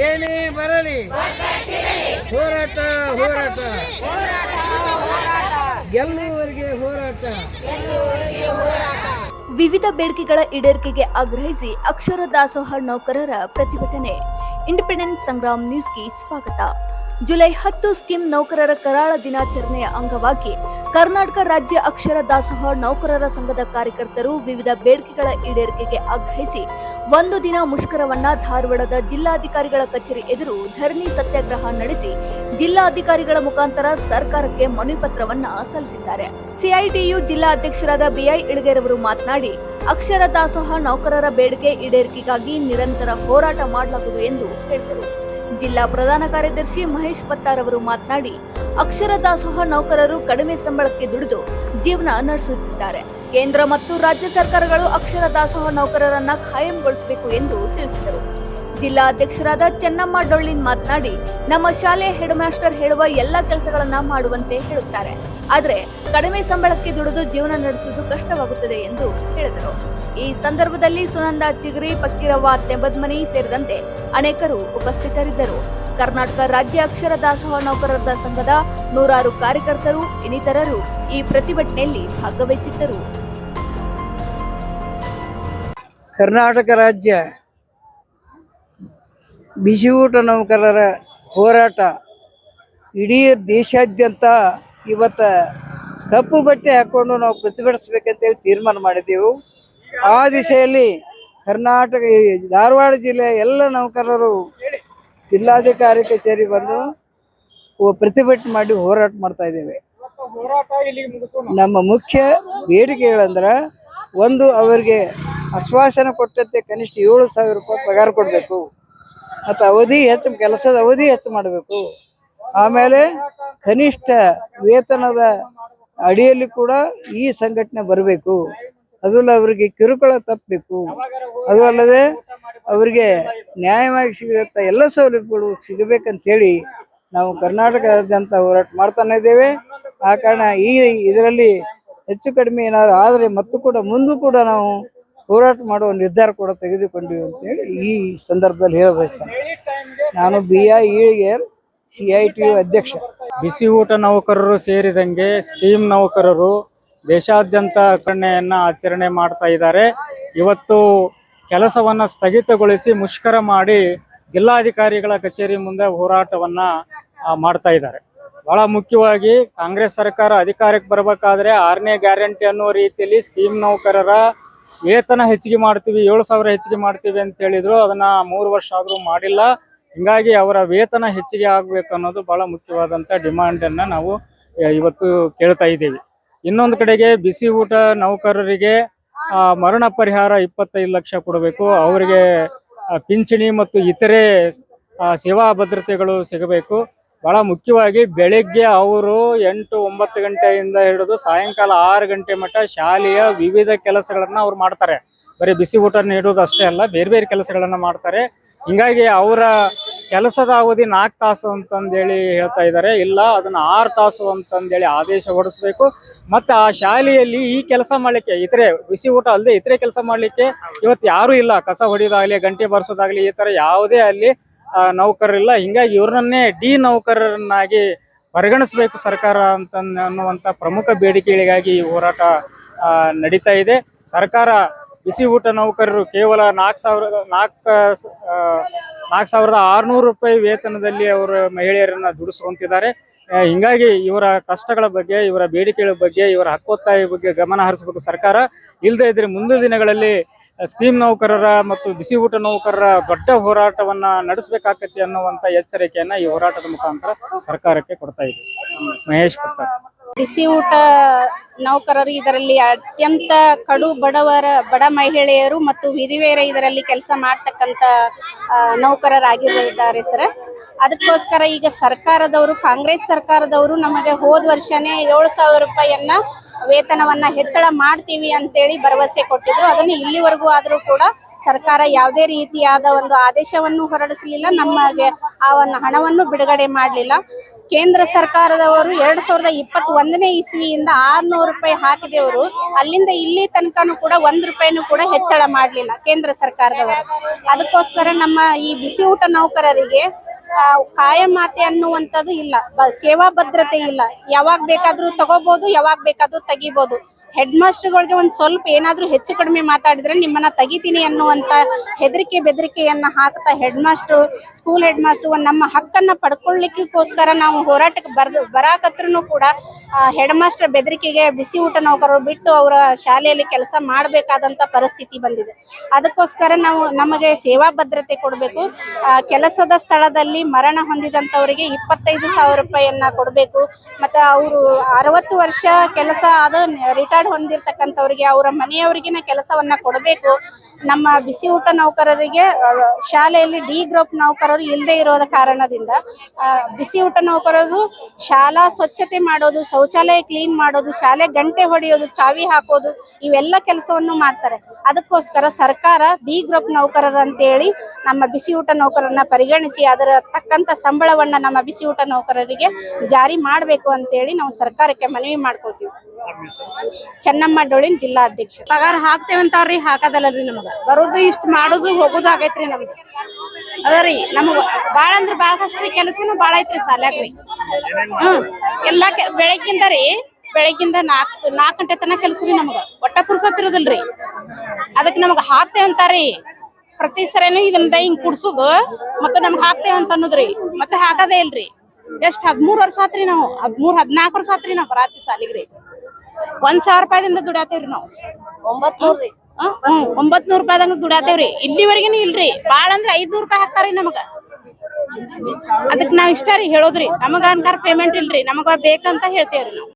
ಏನೇ ಬರಲಿ ಹೋರಾಟ ಹೋರಾಟ ಗೆಲ್ಲುವವರೆಗೆ ಹೋರಾಟ. ವಿವಿಧ ಬೇಡಿಕೆಗಳ ಈಡೇರಿಕೆಗೆ ಆಗ್ರಹಿಸಿ ಅಕ್ಷರ ದಾಸೋಹ ನೌಕರರ ಪ್ರತಿಭಟನೆ. ಇಂಡಿಪೆಂಡೆಂಟ್ ಸಂಗ್ರಾಮ್ ನ್ಯೂಸ್ಗೆ ಸ್ವಾಗತ. ಜುಲೈ 10 ಸ್ಕೀಮ್ ನೌಕರರ ಕರಾಳ ದಿನಾಚರಣೆಯ ಅಂಗವಾಗಿ ಕರ್ನಾಟಕ ರಾಜ್ಯ ಅಕ್ಷರ ದಾಸೋಹ ನೌಕರರ ಸಂಘದ ಕಾರ್ಯಕರ್ತರು ವಿವಿಧ ಬೇಡಿಕೆಗಳ ಈಡೇರಿಕೆಗೆ ಆಗ್ರಹಿಸಿ ಒಂದು ದಿನ ಮುಷ್ಕರವನ್ನ ಧಾರವಾಡದ ಜಿಲ್ಲಾಧಿಕಾರಿಗಳ ಕಚೇರಿ ಎದುರು ಧರಣಿ ಸತ್ಯಾಗ್ರಹ ನಡೆಸಿ ಜಿಲ್ಲಾಧಿಕಾರಿಗಳ ಮುಖಾಂತರ ಸರ್ಕಾರಕ್ಕೆ ಮನವಿ ಪತ್ರವನ್ನ ಸಲ್ಲಿಸಿದ್ದಾರೆ. ಸಿಐಟಿಯು ಜಿಲ್ಲಾ ಅಧ್ಯಕ್ಷರಾದ ಬಿಐ ಇಳಗೇರವರು ಮಾತನಾಡಿ, ಅಕ್ಷರ ದಾಸೋಹ ನೌಕರರ ಬೇಡಿಕೆ ಈಡೇರಿಕೆಗಾಗಿ ನಿರಂತರ ಹೋರಾಟ ಮಾಡಲಾಗುವುದು ಎಂದು ಹೇಳಿದರು. ಜಿಲ್ಲಾ ಪ್ರಧಾನ ಕಾರ್ಯದರ್ಶಿ ಮಹೇಶ್ ಪತ್ತಾರ್ ಅವರು ಮಾತನಾಡಿ, ಅಕ್ಷರ ದಾಸೋಹ ನೌಕರರು ಕಡಿಮೆ ಸಂಬಳಕ್ಕೆ ದುಡಿದು ಜೀವನ ನಡೆಸುತ್ತಿದ್ದಾರೆ. ಕೇಂದ್ರ ಮತ್ತು ರಾಜ್ಯ ಸರ್ಕಾರಗಳು ಅಕ್ಷರ ದಾಸೋಹ ನೌಕರರನ್ನ ಖಾಯಂಗೊಳಿಸಬೇಕು ಎಂದು ತಿಳಿಸಿದರು. ಜಿಲ್ಲಾ ಅಧ್ಯಕ್ಷರಾದ ಚೆನ್ನಮ್ಮ ಡೊಳ್ಳಿನ್ ಮಾತನಾಡಿ, ನಮ್ಮ ಶಾಲೆಯ ಹೆಡ್ ಮಾಸ್ಟರ್ ಹೇಳುವ ಎಲ್ಲ ಕೆಲಸಗಳನ್ನ ಮಾಡುವಂತೆ ಹೇಳುತ್ತಾರೆ. ಆದರೆ ಕಡಿಮೆ ಸಂಬಳಕ್ಕೆ ದುಡಿದು ಜೀವನ ನಡೆಸುವುದು ಕಷ್ಟವಾಗುತ್ತದೆ ಎಂದು ಹೇಳಿದರು. ಈ ಸಂದರ್ಭದಲ್ಲಿ ಸುನಂದ ಚಿಗರಿ, ಪಕ್ಕೀರವ್ವ ತೆಂಬದ್ಮನಿ ಸೇರಿದಂತೆ ಅನೇಕರು ಉಪಸ್ಥಿತರಿದ್ದರು. ಕರ್ನಾಟಕ ರಾಜ್ಯ ಅಕ್ಷರ ದಾಸೋಹ ನೌಕರರ ಸಂಘದ ನೂರಾರು ಕಾರ್ಯಕರ್ತರು ಇನ್ನಿತರರು ಈ ಪ್ರತಿಭಟನೆಯಲ್ಲಿ ಭಾಗವಹಿಸಿದ್ದರು. ಕರ್ನಾಟಕ ರಾಜ್ಯ ಬಿಸಿ ಊಟ ನೌಕರರ ಹೋರಾಟ ಇಡೀ ದೇಶಾದ್ಯಂತ ಇವತ್ತು ಕಪ್ಪು ಬಟ್ಟೆ ಹಾಕ್ಕೊಂಡು ನಾವು ಪ್ರತಿಭಟಿಸ್ಬೇಕಂತೇಳಿ ತೀರ್ಮಾನ ಮಾಡಿದ್ದೆವು. ಆ ದಿಶೆಯಲ್ಲಿ ಕರ್ನಾಟಕ ಧಾರವಾಡ ಜಿಲ್ಲೆಯ ಎಲ್ಲ ನೌಕರರು ಜಿಲ್ಲಾಧಿಕಾರಿ ಕಚೇರಿ ಬಂದು ಪ್ರತಿಭಟನೆ ಮಾಡಿ ಹೋರಾಟ ಮಾಡ್ತಾ ಇದ್ದೇವೆ. ನಮ್ಮ ಮುಖ್ಯ ಬೇಡಿಕೆಗಳಂದ್ರೆ, ಒಂದು, ಅವರಿಗೆ ಆಶ್ವಾಸನ ಕೊಟ್ಟಂತೆ ಕನಿಷ್ಠ 7,000 ರೂಪಾಯಿ ಪಗಾರ ಕೊಡಬೇಕು ಮತ್ತು ಕೆಲಸದ ಅವಧಿ ಹೆಚ್ಚು ಮಾಡಬೇಕು. ಆಮೇಲೆ ಕನಿಷ್ಠ ವೇತನದ ಅಡಿಯಲ್ಲಿ ಕೂಡ ಈ ಸಂಘಟನೆ ಬರಬೇಕು. ಅದಲ್ಲ, ಅವರಿಗೆ ಕಿರುಕುಳ ತಪ್ಪಬೇಕು. ಅದು ಅಲ್ಲದೆ ಅವರಿಗೆ ನ್ಯಾಯವಾಗಿ ಸಿಗದಂಥ ಎಲ್ಲ ಸೌಲಭ್ಯಗಳು ಸಿಗಬೇಕಂತೇಳಿ ನಾವು ಕರ್ನಾಟಕದಾದ್ಯಂತ ಹೋರಾಟ ಮಾಡ್ತಾನೆ ಇದ್ದೇವೆ. ಆ ಕಾರಣ ಇದರಲ್ಲಿ ಹೆಚ್ಚು ಕಡಿಮೆ ಏನಾದರೂ ಆದರೆ ಮುಂದೂ ಕೂಡ ನಾವು ಹೋರಾಟ ಮಾಡುವ ನಿರ್ಧಾರ ಕೂಡ ತೆಗೆದುಕೊಂಡಿವಿ ಅಂತೇಳಿ ಈ ಸಂದರ್ಭದಲ್ಲಿ ಹೇಳ ಬಯಸ್ತೇನೆ. ನಾನು BI ಇಳಗೇರ್, CITU ಅಧ್ಯಕ್ಷ. ಬಿಸಿ ಊಟ ನೌಕರರು ಸೇರಿದಂಗೆ ಸ್ಕೀಮ್ ನೌಕರರು ದೇಶಾದ್ಯಂತ ಆಚರಣೆ ಮಾಡ್ತಾ ಇದ್ದಾರೆ. ಇವತ್ತು ಕೆಲಸವನ್ನು ಸ್ಥಗಿತಗೊಳಿಸಿ ಮುಷ್ಕರ ಮಾಡಿ ಜಿಲ್ಲಾಧಿಕಾರಿಗಳ ಕಚೇರಿ ಮುಂದೆ ಹೋರಾಟವನ್ನು ಮಾಡ್ತಾ ಇದ್ದಾರೆ. ಬಹಳ ಮುಖ್ಯವಾಗಿ ಕಾಂಗ್ರೆಸ್ ಸರ್ಕಾರ ಅಧಿಕಾರಕ್ಕೆ ಬರಬೇಕಾದ್ರೆ 6ನೇ ಗ್ಯಾರಂಟಿ ಅನ್ನೋ ರೀತಿಯಲ್ಲಿ ಸ್ಕೀಮ್ ನೌಕರರ ವೇತನ ಹೆಚ್ಚಿಗೆ ಮಾಡ್ತೀವಿ, 7,000 ಹೆಚ್ಚಿಗೆ ಮಾಡ್ತೀವಿ ಅಂತ ಹೇಳಿದ್ರು. ಅದನ್ನ 3 ವರ್ಷ ಆದರೂ ಮಾಡಿಲ್ಲ. ಹಿಂಗಾಗಿ ಅವರ ವೇತನ ಹೆಚ್ಚಿಗೆ ಆಗಬೇಕು ಅನ್ನೋದು ಬಹಳ ಮುಖ್ಯವಾದಂಥ ಡಿಮಾಂಡನ್ನು ನಾವು ಇವತ್ತು ಕೇಳ್ತಾ ಇದ್ದೀವಿ. ಇನ್ನೊಂದು ಕಡೆಗೆ ಬಿಸಿ ಊಟ ನೌಕರರಿಗೆ ಮರಣ ಪರಿಹಾರ 25 ಲಕ್ಷ ಕೊಡಬೇಕು, ಅವರಿಗೆ ಪಿಂಚಣಿ ಮತ್ತು ಇತರೆ ಸೇವಾ ಭದ್ರತೆಗಳು ಸಿಗಬೇಕು. ಬಹಳ ಮುಖ್ಯವಾಗಿ ಬೆಳಗ್ಗೆ ಅವರು 8-9 ಗಂಟೆಯಿಂದ ಹಿಡಿದು ಸಾಯಂಕಾಲ 6 ಗಂಟೆ ಮಟ್ಟ ಶಾಲೆಯ ವಿವಿಧ ಕೆಲಸಗಳನ್ನು ಅವ್ರು ಮಾಡ್ತಾರೆ. ಬರೀ ಬಿಸಿ ಊಟ ನೀಡೋದು ಅಷ್ಟೇ ಅಲ್ಲ, ಬೇರೆ ಬೇರೆ ಕೆಲಸಗಳನ್ನು ಮಾಡ್ತಾರೆ. ಹಿಂಗಾಗಿ ಅವರ ಕೆಲಸದ ಅವಧಿ 4 ತಾಸು ಅಂತಂದೇಳಿ ಹೇಳ್ತಾ ಇದ್ದಾರೆ. ಇಲ್ಲ, ಅದನ್ನು 6 ತಾಸು ಅಂತಂದೇಳಿ ಆದೇಶ ಹೊರಡಿಸ್ಬೇಕು. ಮತ್ತು ಆ ಶಾಲೆಯಲ್ಲಿ ಈ ಕೆಲಸ ಮಾಡಲಿಕ್ಕೆ, ಇತರೆ ಬಿಸಿ ಊಟ ಅಲ್ಲದೆ ಇತರೆ ಕೆಲಸ ಮಾಡಲಿಕ್ಕೆ ಇವತ್ತು ಯಾರೂ ಇಲ್ಲ. ಕಸ ಹೊಡಿಯೋದಾಗಲಿ, ಗಂಟೆ ಬರ್ಸೋದಾಗಲಿ, ಈ ಥರ ಯಾವುದೇ ಅಲ್ಲಿ ನೌಕರರಿಲ್ಲ. ಹಿಂಗಾಗಿ ಇವ್ರನ್ನೇ ನೌಕರರನ್ನಾಗಿ ಪರಿಗಣಿಸಬೇಕು ಸರ್ಕಾರ ಅನ್ನುವಂಥ ಪ್ರಮುಖ ಬೇಡಿಕೆಗಳಿಗಾಗಿ ಈ ಹೋರಾಟ ನಡೀತಾ ಇದೆ. ಸರ್ಕಾರ ಬಿಸಿ ಊಟ ನೌಕರರು ಕೇವಲ 4,600 ರೂಪಾಯಿ ವೇತನದಲ್ಲಿ ಅವರು ಮಹಿಳೆಯರನ್ನ ದುಡಿಸ್ಕೊಂತಿದ್ದಾರೆ. ಹಿಂಗಾಗಿ ಇವರ ಕಷ್ಟಗಳ ಬಗ್ಗೆ, ಇವರ ಬೇಡಿಕೆಗಳ ಬಗ್ಗೆ, ಇವರ ಹಕ್ಕೊತ್ತಾಯ ಬಗ್ಗೆ ಗಮನ ಹರಿಸಬೇಕು ಸರ್ಕಾರ. ಇಲ್ಲದೇ ಇದ್ರೆ ಮುಂದಿನ ದಿನಗಳಲ್ಲಿ ಸ್ಕೀಮ್ ನೌಕರರ ಮತ್ತು ಬಿಸಿ ಊಟ ನೌಕರರ ದೊಡ್ಡ ಹೋರಾಟವನ್ನ ನಡೆಸಬೇಕಾಗತ್ತೆ ಅನ್ನುವಂಥ ಎಚ್ಚರಿಕೆಯನ್ನ ಈ ಹೋರಾಟದ ಮುಖಾಂತರ ಸರ್ಕಾರಕ್ಕೆ ಕೊಡ್ತಾ ಇದೆ. ಮಹೇಶ್ ಪತ್ತಾರ್. ಬಿಸಿ ಊಟ ನೌಕರರು ಇದರಲ್ಲಿ ಅತ್ಯಂತ ಕಡು ಬಡ ಮಹಿಳೆಯರು ಮತ್ತು ವಿಧವೆಯರು ಇದರಲ್ಲಿ ಕೆಲಸ ಮಾಡ್ತಕ್ಕಂಥ ನೌಕರರಾಗಿದ್ದಾರೆ ಸರ್. ಅದಕ್ಕೋಸ್ಕರ ಈಗ ಸರ್ಕಾರದವರು, ಕಾಂಗ್ರೆಸ್ ಸರ್ಕಾರದವರು ನಮಗೆ ಹೋದ ವರ್ಷನೇ 7,000 ರೂಪಾಯಿಯನ್ನ ವೇತನವನ್ನ ಹೆಚ್ಚಳ ಮಾಡ್ತೀವಿ ಅಂತೇಳಿ ಭರವಸೆ ಕೊಟ್ಟಿದ್ರು. ಅದನ್ನು ಇಲ್ಲಿವರೆಗೂ ಆದರೂ ಕೂಡ ಸರ್ಕಾರ ಯಾವುದೇ ರೀತಿಯಾದ ಒಂದು ಆದೇಶವನ್ನು ಹೊರಡಿಸಲಿಲ್ಲ, ನಮಗೆ ಆ ಒಂದು ಹಣವನ್ನು ಬಿಡುಗಡೆ ಮಾಡಲಿಲ್ಲ. ಕೇಂದ್ರ ಸರ್ಕಾರದವರು 2021ನೇ ಇಸ್ವಿಯಿಂದ 600 ರೂಪಾಯಿ ಹಾಕಿದೆವರು ಅಲ್ಲಿಂದ ಇಲ್ಲಿ ತನಕನೂ ಕೂಡ 1 ರೂಪಾಯಿನೂ ಕೂಡ ಹೆಚ್ಚಳ ಮಾಡಲಿಲ್ಲ ಕೇಂದ್ರ ಸರ್ಕಾರದವರು. ಅದಕ್ಕೋಸ್ಕರ ನಮ್ಮ ಈ ಬಿಸಿ ಊಟ ನೌಕರರಿಗೆ ಕಾಯಮಾತಿ ಅನ್ನುವಂಥದ್ದು ಇಲ್ಲ, ಸೇವಾ ಭದ್ರತೆ ಇಲ್ಲ. ಯಾವಾಗ ಬೇಕಾದ್ರೂ ತಗೋಬಹುದು, ಯಾವಾಗ ಬೇಕಾದ್ರೂ ತೆಗಿಬಹುದು. ಹೆಡ್ ಮಾಸ್ಟರ್ಗಳಿಗೆ ಒಂದು ಸ್ವಲ್ಪ ಏನಾದ್ರೂ ಹೆಚ್ಚು ಕಡಿಮೆ ಮಾತಾಡಿದ್ರೆ ನಿಮ್ಮನ್ನ ತೆಗಿತೀನಿ ಅನ್ನುವಂತ ಹೆದರಿಕೆ ಬೆದರಿಕೆಯನ್ನ ಹಾಕ್ತಾ ಸ್ಕೂಲ್ ಹೆಡ್ ಮಾಸ್ಟರ್ ನಮ್ಮ ಹಕ್ಕನ್ನ ಪಡ್ಕೊಳ್ಳಿಕ್ಕೋಸ್ಕರ ನಾವು ಹೋರಾಟಕ್ಕೆ ಬರಾಕತ್ರೂ ಕೂಡ ಹೆಡ್ ಮಾಸ್ಟರ್ ಬೆದರಿಕೆಗೆ ಬಿಸಿ ಊಟ ನೌಕರರು ಬಿಟ್ಟು ಅವರ ಶಾಲೆಯಲ್ಲಿ ಕೆಲಸ ಮಾಡಬೇಕಾದಂತ ಪರಿಸ್ಥಿತಿ ಬಂದಿದೆ. ಅದಕ್ಕೋಸ್ಕರ ನಮಗೆ ಸೇವಾ ಭದ್ರತೆ ಕೊಡಬೇಕು. ಕೆಲಸದ ಸ್ಥಳದಲ್ಲಿ ಮರಣ ಹೊಂದಿದಂತವರಿಗೆ 25,000 ರೂಪಾಯಿಯನ್ನ ಕೊಡಬೇಕು. ಮತ್ತೆ ಅವರು 60 ವರ್ಷ ಕೆಲಸ ಆದ ರಿಟೈರ್ಡ್ ಹೊಂದಿರತಕ್ಕಂಥವ್ರಿಗೆ ಅವರ ಮನೆಯವರಿಗಿನ ಕೆಲಸವನ್ನ ಕೊಡಬೇಕು. ನಮ್ಮ ಬಿಸಿ ಊಟ ನೌಕರರಿಗೆ ಶಾಲೆಯಲ್ಲಿ ಡಿ ಗ್ರೂಪ್ ನೌಕರರು ಇಲ್ಲದೆ ಇರೋದ ಕಾರಣದಿಂದ ಬಿಸಿ ಊಟ ನೌಕರರು ಶಾಲಾ ಸ್ವಚ್ಛತೆ ಮಾಡೋದು, ಶೌಚಾಲಯ ಕ್ಲೀನ್ ಮಾಡೋದು, ಶಾಲೆ ಗಂಟೆ ಹೊಡೆಯೋದು, ಚಾವಿ ಹಾಕೋದು ಇವೆಲ್ಲ ಕೆಲಸವನ್ನು ಮಾಡ್ತಾರೆ. ಅದಕ್ಕೋಸ್ಕರ ಸರ್ಕಾರ ಡಿ ಗ್ರೂಪ್ ನೌಕರರಂತೇಳಿ ನಮ್ಮ ಬಿಸಿ ಊಟ ನೌಕರರನ್ನ ಪರಿಗಣಿಸಿ ಅದರ ತಕ್ಕಂತ ಸಂಬಳವನ್ನ ನಮ್ಮ ಬಿಸಿ ಊಟ ನೌಕರರಿಗೆ ಜಾರಿ ಮಾಡಬೇಕು ಅಂತೇಳಿ ನಾವು ಸರ್ಕಾರಕ್ಕೆ ಮನವಿ ಮಾಡ್ಕೊಳ್ತೀವಿ. ಚೆನ್ನಮ್ಮ ಡೊಳಿನ್ ಜಿಲ್ಲಾ ಅಧ್ಯಕ್ಷ. ಪಗಾರ ಹಾಕ್ತೇವಂತಾವ್ರಿ, ಹಾಕದಲ್ಲರಿ ನಮಗ ಬರೋದು ಇಷ್ಟ ಮಾಡೋದು ಹೋಗೋದು ಆಗೈತ್ರಿ ನಮ್ಗೆ. ಅದರಿ ನಮಗ ಬಾಳ ಅಂದ್ರ ಬಾಳ ಕಷ್ಟ, ಕೆಲಸನು ಬಾಳ ಐತ್ರಿ ಶಾಲ್ಯಾಗ್ರಿ. ಎಲ್ಲಾ ಬೆಳಗ್ಗಿಂದ 4 ಗಂಟೆ ತನಕ ಕೆಲಸ ರೀ. ನಮಗ ಒಟ್ಟ ಪುರ್ಸೋತಿರೋದಿಲ್ರಿ. ಅದಕ್ಕೆ ನಮಗ ಹಾಕ್ತೇವಂತಾರಿ. ಪ್ರತಿ ಸರಿನೂ ಇದನ್ನ ಹಿಂಗ್ ಕುಡ್ಸುದು ಮತ್ತೆ ನಮ್ಗೆ ಹಾಕ್ತೇವಂತ ಅನ್ನೋದ್ರಿ. ಮತ್ತೆ ಹಾಕದೇ ಇಲ್ರಿ. ಎಷ್ಟ್ 13 ವರ್ಷ ಆತ್ರಿ. ನಾವು 13-14 ವರ್ಷ ಆತ್ರಿ ನಾವು ಬರಾತಿ ಸಾಲಿಗ್ರಿ. 1,000 ರೂಪಾಯಿದಿಂದ ದುಡ್ಯಾತೇವ್ರಿ ನಾವು. 900 ರೂಪಾಯಿದಂಗ ದುಡ್ಯಾತೇವ್ರಿ. ಇಲ್ಲಿವರೆಗೇನು ಇಲ್ರಿ. ಬಾಳ ಅಂದ್ರ 500 ರೂಪಾಯಿ ಹಾಕ್ತಾರಿ ನಮಗ. ಅದಕ್ಕೆ ನಾವ್ ಇಷ್ಟ ರೀ ಹೇಳೋದ್ರಿ. ನಮಗ ಅನ್ಕಾರ ಪೇಮೆಂಟ್ ಇಲ್ರಿ. ನಮಗ ಬೇಕಂತ ಹೇಳ್ತೇವ್ರಿ ನಾವು.